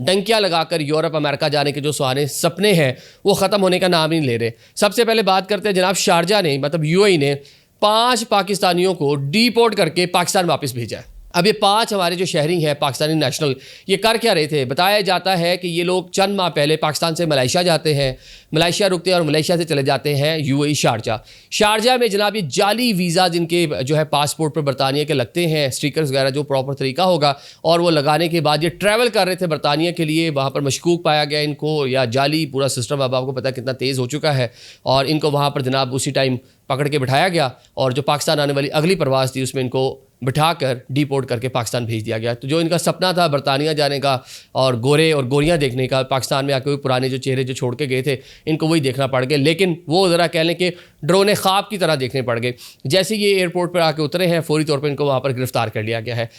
डंकियां लगाकर Europe America जाने के जो सुहाने सपने हैं वो ख़त्म होने का नाम ही नहीं ले रहे। सबसे पहले बात करते हैं जनाब शारजा ने, मतलब यूएई ने 5 पाकिस्तानियों को डीपोर्ट करके पाकिस्तान वापस भेजा है। अब ये 5 हमारे जो शहरी हैं पाकिस्तानी नेशनल, ये कर क्या रहे थे? बताया जाता है कि ये लोग चंद माह पहले पाकिस्तान से मलेशिया जाते हैं, मलेशिया रुकते हैं और मलेशिया से चले जाते हैं यूएई शारजा में जनाब ये जाली वीज़ा जिनके जो है पासपोर्ट पर बरतानिया के लगते हैं, स्टिकर्स वगैरह जो प्रॉपर तरीका होगा, और वो लगाने के बाद ये ट्रैवल कर रहे थे बरतानिया के लिए। वहाँ पर मशकूक पाया गया इनको, या जाली पूरा सिस्टम अब आपको पता है कितना तेज़ हो चुका है, और इनको वहाँ पर जनाब उसी टाइम पकड़ के बिठाया गया और जो पाकिस्तान आने वाली अगली परवाज़ थी उसमें इनको बिठाकर डीपोर्ट करके पाकिस्तान भेज दिया गया। तो जो इनका सपना था बरतानिया जाने का और गोरे और गोरियां देखने का, पाकिस्तान में आके पुराने जो चेहरे जो छोड़ के गए थे इनको वही देखना पड़ गया, लेकिन वो ज़रा कह लें कि ड्रोन ख्वाब की तरह देखने पड़ गए। जैसे ये एयरपोर्ट पर आके उतरे हैं फौरी तौर पर इनको वहाँ पर गिरफ्तार कर लिया गया है।